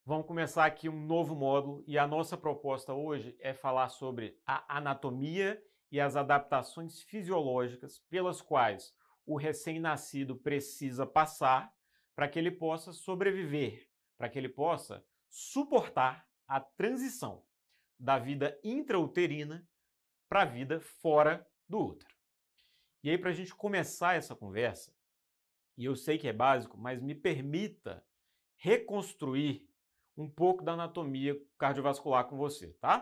Vamos começar aqui um novo módulo e a nossa proposta hoje é falar sobre a anatomia e as adaptações fisiológicas pelas quais o recém-nascido precisa passar para que ele possa sobreviver, para que ele possa suportar a transição da vida intrauterina para a vida fora do útero. E aí, para a gente começar essa conversa, e eu sei que é básico, mas me permita reconstruir um pouco da anatomia cardiovascular com você, tá?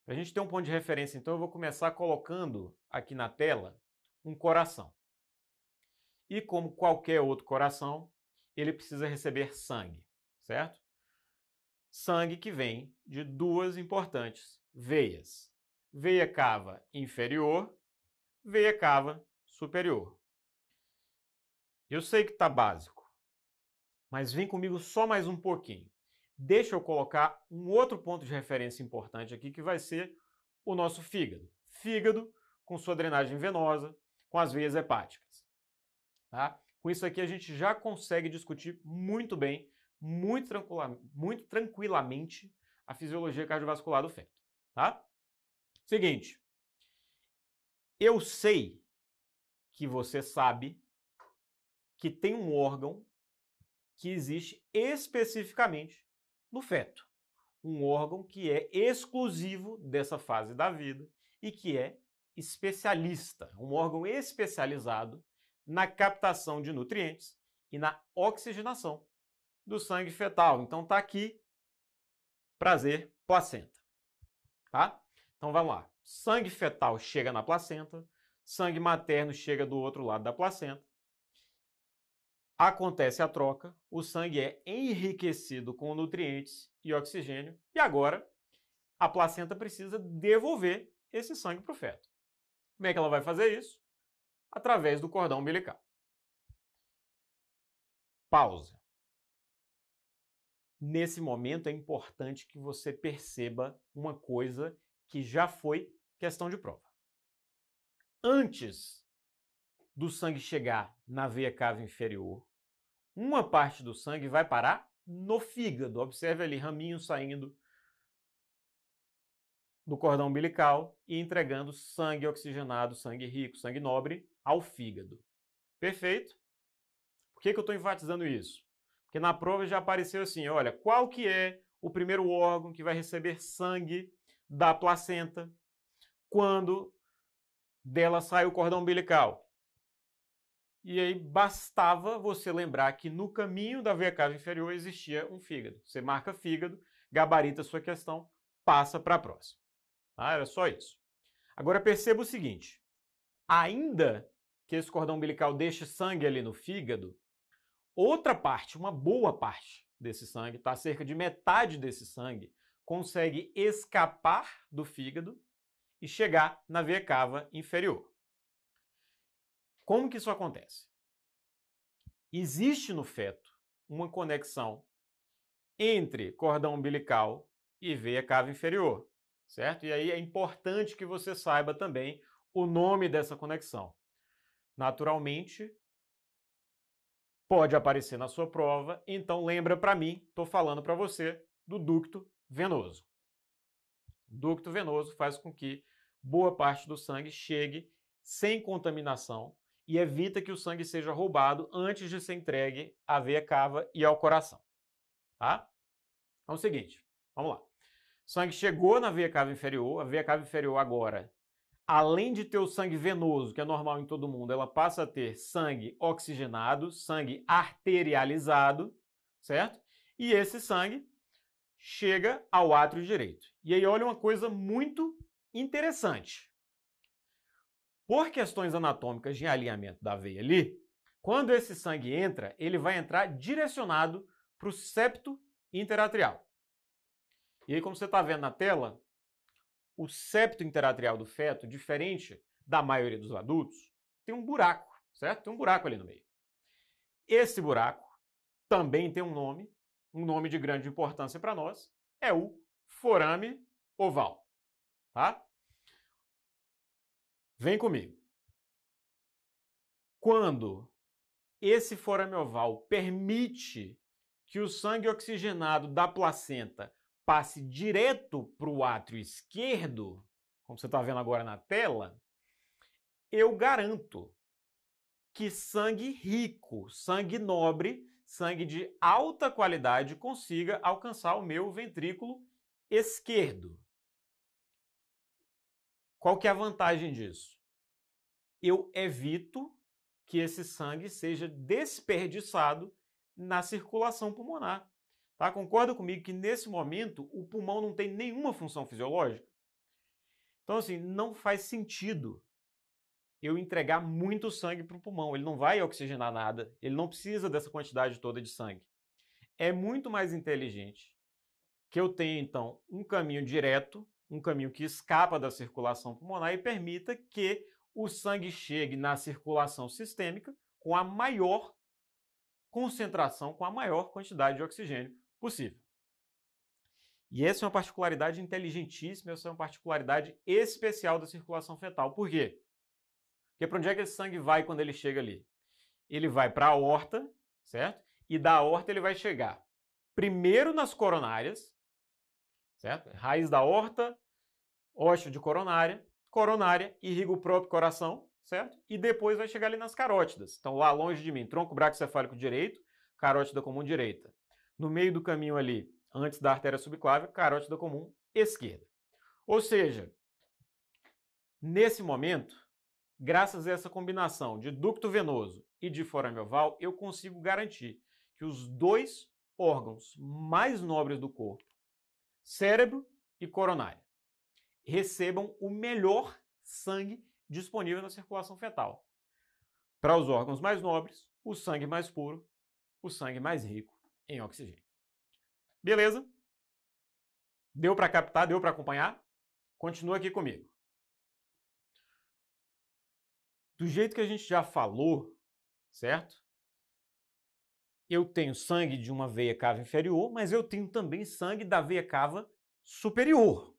Para a gente ter um ponto de referência, então, eu vou começar colocando aqui na tela um coração. E como qualquer outro coração, ele precisa receber sangue, certo? Sangue que vem de duas importantes veias. Veia cava inferior, veia cava superior. Eu sei que está básico, mas vem comigo só mais um pouquinho. Deixa eu colocar um outro ponto de referência importante aqui, que vai ser o nosso fígado. Fígado com sua drenagem venosa, com as veias hepáticas. Tá? Com isso aqui a gente já consegue discutir muito bem, muito tranquilamente a fisiologia cardiovascular do feto. Tá? Seguinte, eu sei que você sabe que tem um órgão que existe especificamente no feto. Um órgão que é exclusivo dessa fase da vida e que é especialista, um órgão especializado na captação de nutrientes e na oxigenação do sangue fetal. Então tá aqui, prazer, placenta. Tá? Então vamos lá. Sangue fetal chega na placenta, sangue materno chega do outro lado da placenta. Acontece a troca, o sangue é enriquecido com nutrientes e oxigênio e agora a placenta precisa devolver esse sangue para o feto. Como é que ela vai fazer isso? Através do cordão umbilical. Pausa. Nesse momento é importante que você perceba uma coisa que já foi questão de prova. Antes do sangue chegar na veia cava inferior, uma parte do sangue vai parar no fígado. Observe ali, raminho saindo do cordão umbilical e entregando sangue oxigenado, sangue rico, sangue nobre ao fígado. Perfeito? Por que eu estou enfatizando isso? Porque na prova já apareceu assim, olha, qual que é o primeiro órgão que vai receber sangue da placenta quando dela sai o cordão umbilical? E aí bastava você lembrar que no caminho da veia cava inferior existia um fígado. Você marca fígado, gabarita a sua questão, passa para a próxima. Tá? Era só isso. Agora perceba o seguinte, ainda que esse cordão umbilical deixe sangue ali no fígado, outra parte, uma boa parte desse sangue, tá? Cerca de metade desse sangue, consegue escapar do fígado e chegar na veia cava inferior. Como que isso acontece? Existe no feto uma conexão entre cordão umbilical e veia cava inferior, certo? E aí é importante que você saiba também o nome dessa conexão. Naturalmente, pode aparecer na sua prova, então lembra para mim, estou falando para você, do ducto venoso. O ducto venoso faz com que boa parte do sangue chegue sem contaminação e evita que o sangue seja roubado antes de ser entregue à veia cava e ao coração. Tá? Então é o seguinte, vamos lá. O sangue chegou na veia cava inferior, a veia cava inferior agora, além de ter o sangue venoso, que é normal em todo mundo, ela passa a ter sangue oxigenado, sangue arterializado, certo? E esse sangue chega ao átrio direito. E aí olha uma coisa muito interessante. Por questões anatômicas de alinhamento da veia ali, quando esse sangue entra, ele vai entrar direcionado para o septo interatrial. E aí, como você está vendo na tela, o septo interatrial do feto, diferente da maioria dos adultos, tem um buraco, certo? Tem um buraco ali no meio. Esse buraco também tem um nome de grande importância para nós, é o forame oval, tá? Vem comigo. Quando esse forame oval permite que o sangue oxigenado da placenta passe direto para o átrio esquerdo, como você está vendo agora na tela, eu garanto que sangue rico, sangue nobre, sangue de alta qualidade consiga alcançar o meu ventrículo esquerdo. Qual que é a vantagem disso? Eu evito que esse sangue seja desperdiçado na circulação pulmonar. Tá? Concorda comigo que nesse momento o pulmão não tem nenhuma função fisiológica? Então, assim, não faz sentido eu entregar muito sangue para o pulmão. Ele não vai oxigenar nada, ele não precisa dessa quantidade toda de sangue. É muito mais inteligente que eu tenha, então, um caminho direto, um caminho que escapa da circulação pulmonar e permita que o sangue chegue na circulação sistêmica com a maior concentração, com a maior quantidade de oxigênio possível. E essa é uma particularidade inteligentíssima, essa é uma particularidade especial da circulação fetal. Por quê? Porque para onde é que esse sangue vai quando ele chega ali? Ele vai para a aorta, certo? E da aorta ele vai chegar primeiro nas coronárias, certo? Raiz da aorta, ósseo de coronária, coronária irriga o próprio coração, certo? E depois vai chegar ali nas carótidas. Então, lá longe de mim, tronco braquicefálico direito, carótida comum direita. No meio do caminho ali, antes da artéria subclávia, carótida comum esquerda. Ou seja, nesse momento, graças a essa combinação de ducto venoso e de forame oval, eu consigo garantir que os dois órgãos mais nobres do corpo, cérebro e coronária, recebam o melhor sangue disponível na circulação fetal. Para os órgãos mais nobres, o sangue mais puro, o sangue mais rico em oxigênio. Beleza? Deu para captar? Deu para acompanhar? Continua aqui comigo. Do jeito que a gente já falou, certo? Eu tenho sangue de uma veia cava inferior, mas eu tenho também sangue da veia cava superior.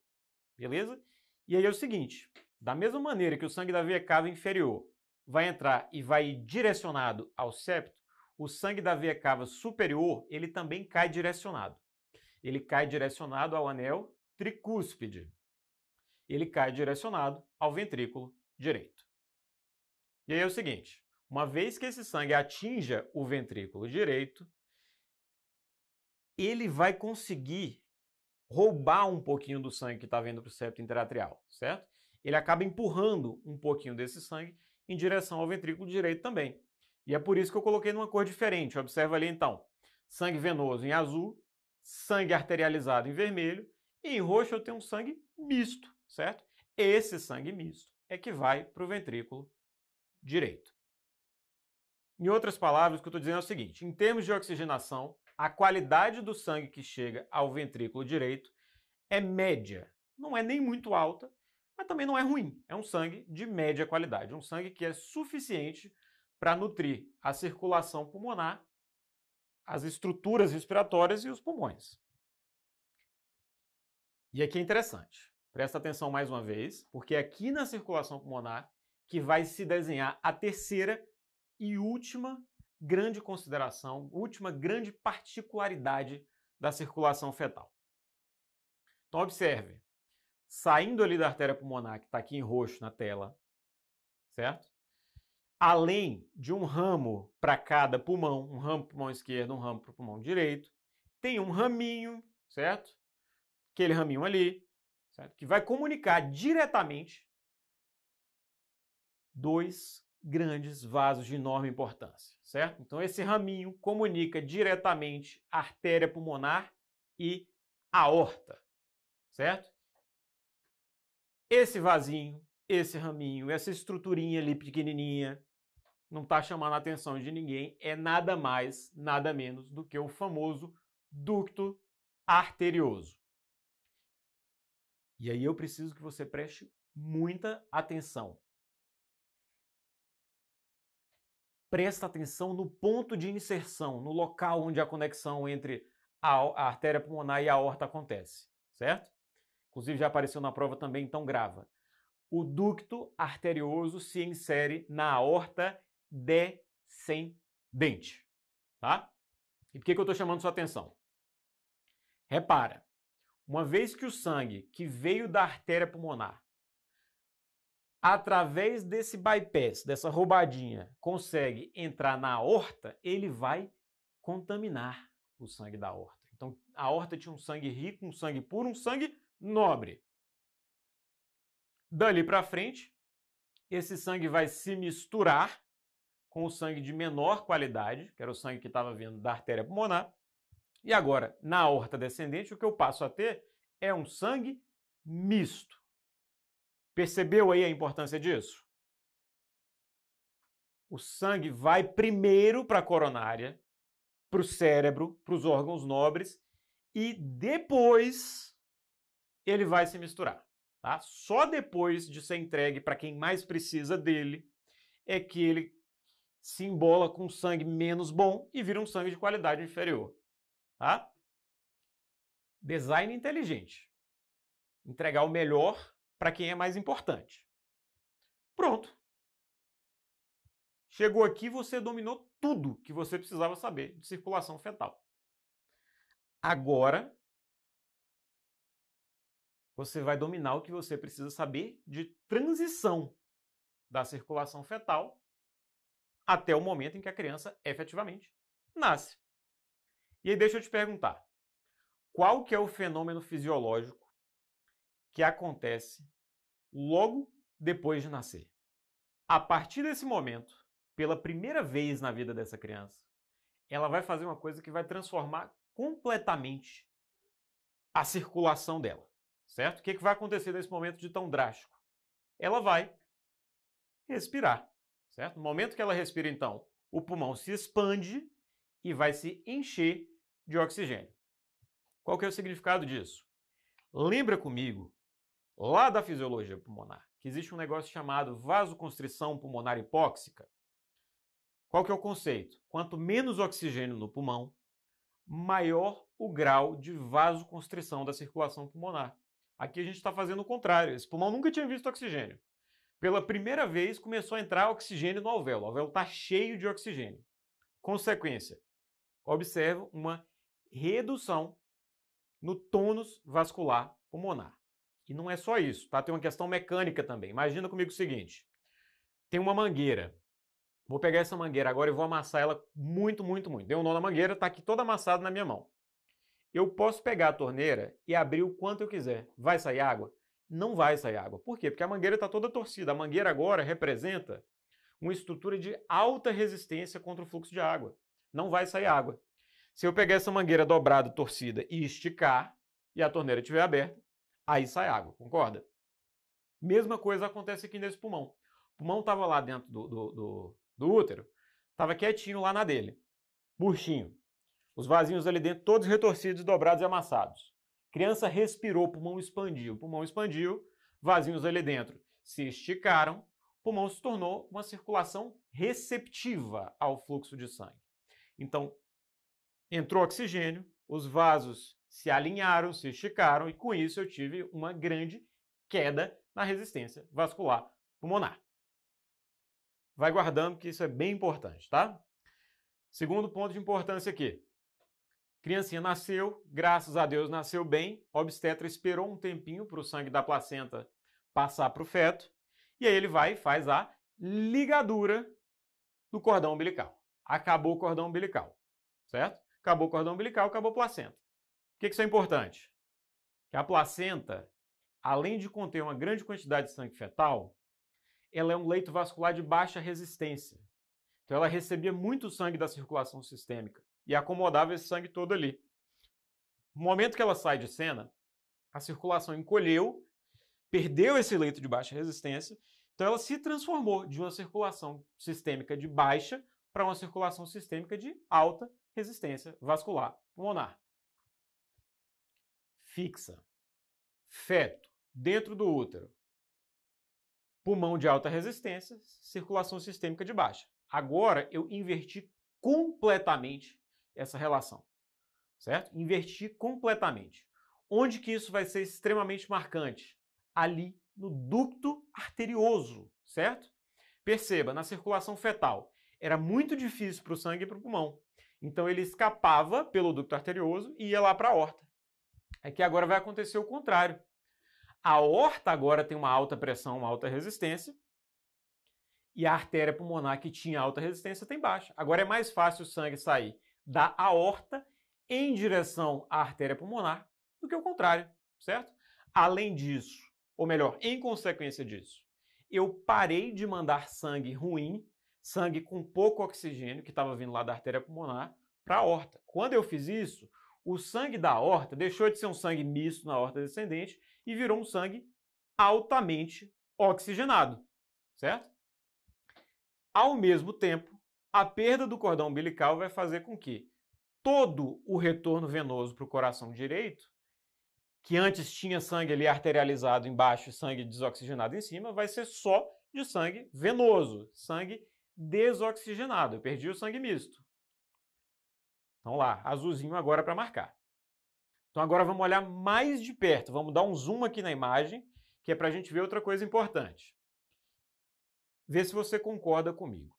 Beleza? E aí é o seguinte, da mesma maneira que o sangue da veia cava inferior vai entrar e vai ir direcionado ao septo, o sangue da veia cava superior, ele também cai direcionado. Ele cai direcionado ao anel tricúspide. Ele cai direcionado ao ventrículo direito. E aí é o seguinte, uma vez que esse sangue atinja o ventrículo direito, ele vai conseguir roubar um pouquinho do sangue que está vindo para o septo interatrial, certo? Ele acaba empurrando um pouquinho desse sangue em direção ao ventrículo direito também. E é por isso que eu coloquei numa cor diferente. Observa ali então, sangue venoso em azul, sangue arterializado em vermelho, e em roxo eu tenho um sangue misto, certo? Esse sangue misto é que vai para o ventrículo direito. Em outras palavras, o que eu estou dizendo é o seguinte, em termos de oxigenação, a qualidade do sangue que chega ao ventrículo direito é média. Não é nem muito alta, mas também não é ruim. É um sangue de média qualidade, um sangue que é suficiente para nutrir a circulação pulmonar, as estruturas respiratórias e os pulmões. E aqui é interessante, presta atenção mais uma vez, porque é aqui na circulação pulmonar que vai se desenhar a terceira e última grande consideração, última grande particularidade da circulação fetal. Então observe, saindo ali da artéria pulmonar, que está aqui em roxo na tela, certo? Além de um ramo para cada pulmão, um ramo para o pulmão esquerdo, um ramo para o pulmão direito, tem um raminho, certo? Aquele raminho ali, certo? Que vai comunicar diretamente dois grandes vasos de enorme importância, certo? Então esse raminho comunica diretamente a artéria pulmonar e a aorta, certo? Esse vasinho, esse raminho, essa estruturinha ali pequenininha, não está chamando a atenção de ninguém, é nada mais, nada menos do que o famoso ducto arterioso. E aí eu preciso que você preste muita atenção. Presta atenção no ponto de inserção, no local onde a conexão entre a artéria pulmonar e a aorta acontece, certo? Inclusive já apareceu na prova também, então grava. O ducto arterioso se insere na aorta descendente, tá? E por que eu estou chamando sua atenção? Repara, uma vez que o sangue que veio da artéria pulmonar, através desse bypass, dessa roubadinha, consegue entrar na aorta, ele vai contaminar o sangue da aorta. Então, a aorta tinha um sangue rico, um sangue puro, um sangue nobre. Dali para frente, esse sangue vai se misturar com o sangue de menor qualidade, que era o sangue que estava vindo da artéria pulmonar. E agora, na aorta descendente, o que eu passo a ter é um sangue misto. Percebeu aí a importância disso? O sangue vai primeiro para a coronária, para o cérebro, para os órgãos nobres, e depois ele vai se misturar. Tá? Só depois de ser entregue para quem mais precisa dele é que ele se embola com sangue menos bom e vira um sangue de qualidade inferior. Tá? Design inteligente. Entregar o melhor para quem é mais importante. Pronto. Chegou aqui, você dominou tudo que você precisava saber de circulação fetal. Agora, você vai dominar o que você precisa saber de transição da circulação fetal até o momento em que a criança efetivamente nasce. E aí deixa eu te perguntar, qual que é o fenômeno fisiológico que acontece logo depois de nascer? A partir desse momento, pela primeira vez na vida dessa criança, ela vai fazer uma coisa que vai transformar completamente a circulação dela, certo? O que vai acontecer nesse momento de tão drástico? Ela vai respirar, certo? No momento que ela respira, então, o pulmão se expande e vai se encher de oxigênio. Qual que é o significado disso? Lembra comigo, lá da fisiologia pulmonar, que existe um negócio chamado vasoconstrição pulmonar hipóxica? Qual que é o conceito? Quanto menos oxigênio no pulmão, maior o grau de vasoconstrição da circulação pulmonar. Aqui a gente está fazendo o contrário. Esse pulmão nunca tinha visto oxigênio. Pela primeira vez começou a entrar oxigênio no alvéolo. O alvéolo está cheio de oxigênio. Consequência, observa uma redução no tônus vascular pulmonar. E não é só isso, tá? Tem uma questão mecânica também. Imagina comigo o seguinte, tem uma mangueira. Vou pegar essa mangueira agora e vou amassar ela muito, muito, muito. Deu um nó na mangueira, está aqui toda amassada na minha mão. Eu posso pegar a torneira e abrir o quanto eu quiser. Vai sair água? Não vai sair água. Por quê? Porque a mangueira está toda torcida. A mangueira agora representa uma estrutura de alta resistência contra o fluxo de água. Não vai sair água. Se eu pegar essa mangueira dobrada, torcida e esticar, e a torneira estiver aberta, aí sai água, concorda? Mesma coisa acontece aqui nesse pulmão. O pulmão estava lá dentro do útero, estava quietinho lá na dele, murchinho. Os vasinhos ali dentro, todos retorcidos, dobrados e amassados. Criança respirou, pulmão expandiu, vasinhos ali dentro se esticaram, o pulmão se tornou uma circulação receptiva ao fluxo de sangue. Então, entrou oxigênio, os vasos se alinharam, se esticaram e com isso eu tive uma grande queda na resistência vascular pulmonar. Vai guardando que isso é bem importante, tá? Segundo ponto de importância aqui. Criancinha nasceu, graças a Deus nasceu bem, o obstetra esperou um tempinho para o sangue da placenta passar para o feto, e aí ele vai e faz a ligadura do cordão umbilical. Acabou o cordão umbilical, certo? Acabou o cordão umbilical, acabou a placenta. Por que isso é importante? Que a placenta, além de conter uma grande quantidade de sangue fetal, ela é um leito vascular de baixa resistência. Então ela recebia muito sangue da circulação sistêmica e acomodava esse sangue todo ali. No momento que ela sai de cena, a circulação encolheu, perdeu esse leito de baixa resistência, então ela se transformou de uma circulação sistêmica de baixa para uma circulação sistêmica de alta resistência vascular pulmonar. Fixa. Feto, dentro do útero. Pulmão de alta resistência, circulação sistêmica de baixa. Agora eu inverti completamente essa relação, certo? Inverti completamente. Onde que isso vai ser extremamente marcante? Ali no ducto arterioso, certo? Perceba, na circulação fetal, era muito difícil para o sangue ir para o pulmão. Então ele escapava pelo ducto arterioso e ia lá para a aorta. É que agora vai acontecer o contrário. A aorta agora tem uma alta pressão, uma alta resistência, e a artéria pulmonar que tinha alta resistência tem baixa. Agora é mais fácil o sangue sair da aorta em direção à artéria pulmonar do que o contrário, certo? Além disso, ou melhor, em consequência disso, eu parei de mandar sangue ruim, sangue com pouco oxigênio que estava vindo lá da artéria pulmonar para a aorta. Quando eu fiz isso, o sangue da aorta deixou de ser um sangue misto na aorta descendente e virou um sangue altamente oxigenado, certo? Ao mesmo tempo, a perda do cordão umbilical vai fazer com que todo o retorno venoso para o coração direito, que antes tinha sangue ali arterializado embaixo e sangue desoxigenado em cima, vai ser só de sangue venoso, sangue desoxigenado. Eu perdi o sangue misto. Então lá, azulzinho agora para marcar. Então agora vamos olhar mais de perto, vamos dar um zoom aqui na imagem, que é para a gente ver outra coisa importante. Vê se você concorda comigo.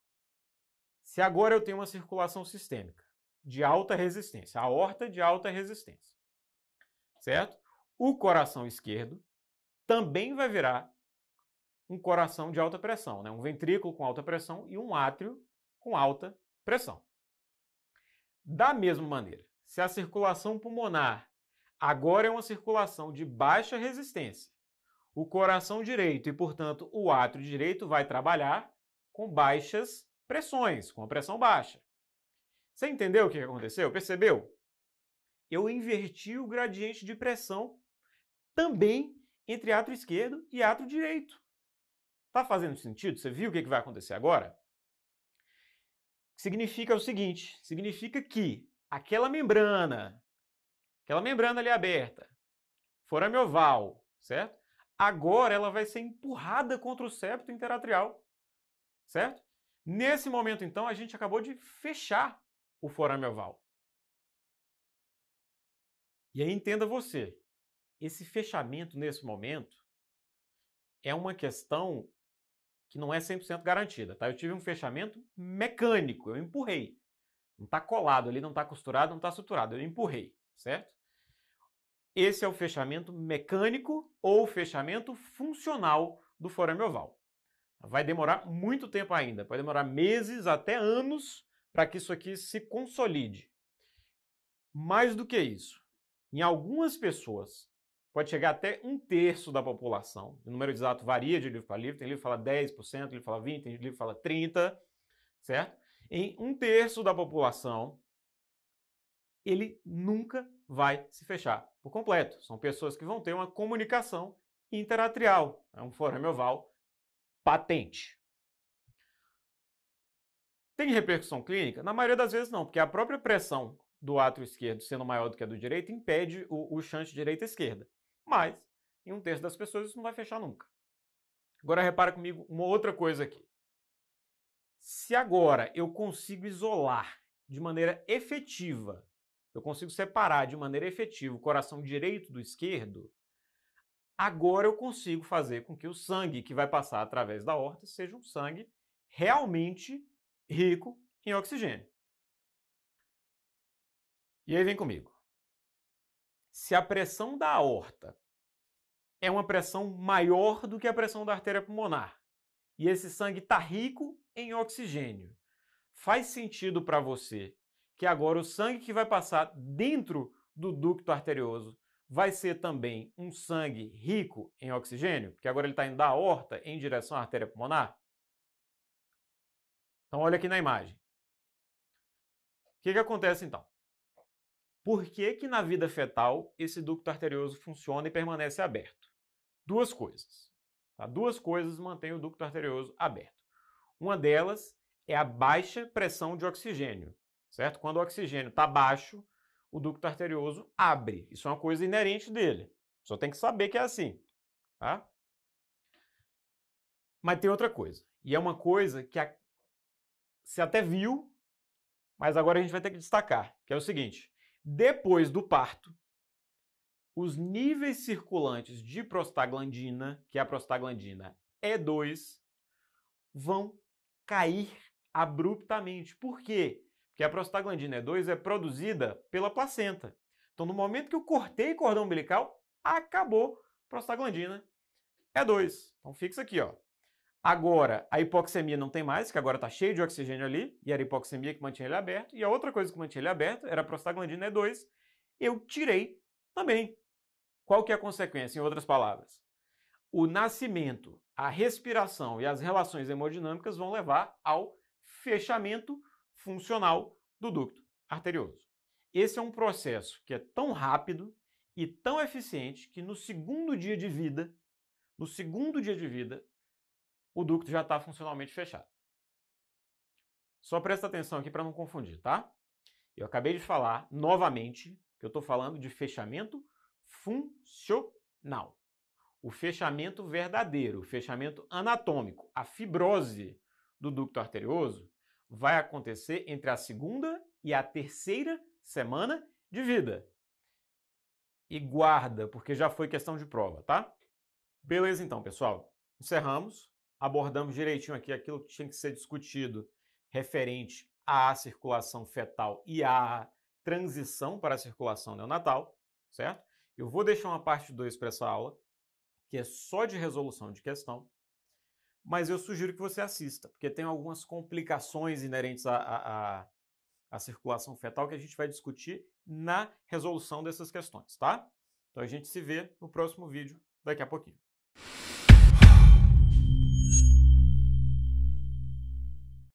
Se agora eu tenho uma circulação sistêmica de alta resistência, a aorta de alta resistência, certo? O coração esquerdo também vai virar um coração de alta pressão, né? Um ventrículo com alta pressão e um átrio com alta pressão. Da mesma maneira, se a circulação pulmonar agora é uma circulação de baixa resistência, o coração direito e, portanto, o átrio direito vai trabalhar com baixas pressões, com a pressão baixa. Você entendeu o que aconteceu? Percebeu? Eu inverti o gradiente de pressão também entre átrio esquerdo e átrio direito. Está fazendo sentido? Você viu o que vai acontecer agora? Significa o seguinte, significa que aquela membrana ali aberta, forame oval, certo? Agora ela vai ser empurrada contra o septo interatrial, certo? Nesse momento, então, a gente acabou de fechar o forame oval. E aí entenda você, esse fechamento nesse momento é uma questão que não é 100% garantida, tá? Eu tive um fechamento mecânico, eu empurrei. Não está colado ali, não está costurado, não está suturado, eu empurrei, certo? Esse é o fechamento mecânico ou fechamento funcional do forame oval. Vai demorar muito tempo ainda, pode demorar meses até anos para que isso aqui se consolide. Mais do que isso, em algumas pessoas, pode chegar até 1/3 da população. O número exato varia de livro para livro, tem livro que fala 10%, tem livro que fala 20%, tem livro que fala 30%, certo? Em 1/3 da população, ele nunca vai se fechar por completo. São pessoas que vão ter uma comunicação interatrial, é um forame oval patente. Tem repercussão clínica? Na maioria das vezes não, porque a própria pressão do átrio esquerdo sendo maior do que a do direito impede o shunt direita-esquerda. Mas, em 1/3 das pessoas, isso não vai fechar nunca. Agora, repara comigo uma outra coisa aqui. Se agora eu consigo isolar de maneira efetiva, eu consigo separar de maneira efetiva o coração direito do esquerdo, agora eu consigo fazer com que o sangue que vai passar através da aorta seja um sangue realmente rico em oxigênio. E aí vem comigo. Se a pressão da aorta é uma pressão maior do que a pressão da artéria pulmonar, e esse sangue está rico em oxigênio, faz sentido para você que agora o sangue que vai passar dentro do ducto arterioso vai ser também um sangue rico em oxigênio? Porque agora ele está indo da aorta em direção à artéria pulmonar? Então olha aqui na imagem. O que acontece então? Por que na vida fetal esse ducto arterioso funciona e permanece aberto? Duas coisas. Tá? Duas coisas mantêm o ducto arterioso aberto. Uma delas é a baixa pressão de oxigênio, certo? Quando o oxigênio está baixo, o ducto arterioso abre. Isso é uma coisa inerente dele. Só tem que saber que é assim, tá? Mas tem outra coisa. E é uma coisa que você até viu, mas agora a gente vai ter que destacar, que é o seguinte. Depois do parto, os níveis circulantes de prostaglandina, que é a prostaglandina E2, vão cair abruptamente. Por quê? Porque a prostaglandina E2 é produzida pela placenta. Então, no momento que eu cortei o cordão umbilical, acabou a prostaglandina E2. Então, fixa aqui, ó. Agora, a hipoxemia não tem mais, que agora está cheio de oxigênio ali, e era a hipoxemia que mantinha ele aberto, e a outra coisa que mantinha ele aberto era a prostaglandina E2. Eu tirei também. Qual que é a consequência, em outras palavras? O nascimento, a respiração e as relações hemodinâmicas vão levar ao fechamento funcional do ducto arterioso. Esse é um processo que é tão rápido e tão eficiente que no segundo dia de vida, o ducto já está funcionalmente fechado. Só presta atenção aqui para não confundir, tá? Eu acabei de falar, novamente, que eu estou falando de fechamento funcional. O fechamento verdadeiro, o fechamento anatômico, a fibrose do ducto arterioso, vai acontecer entre a segunda e a terceira semana de vida. E guarda, porque já foi questão de prova, tá? Beleza então, pessoal. Encerramos. Abordamos direitinho aqui aquilo que tinha que ser discutido referente à circulação fetal e à transição para a circulação neonatal, certo? Eu vou deixar uma parte 2 para essa aula, que é só de resolução de questão, mas eu sugiro que você assista, porque tem algumas complicações inerentes à circulação fetal que a gente vai discutir na resolução dessas questões, tá? Então a gente se vê no próximo vídeo daqui a pouquinho.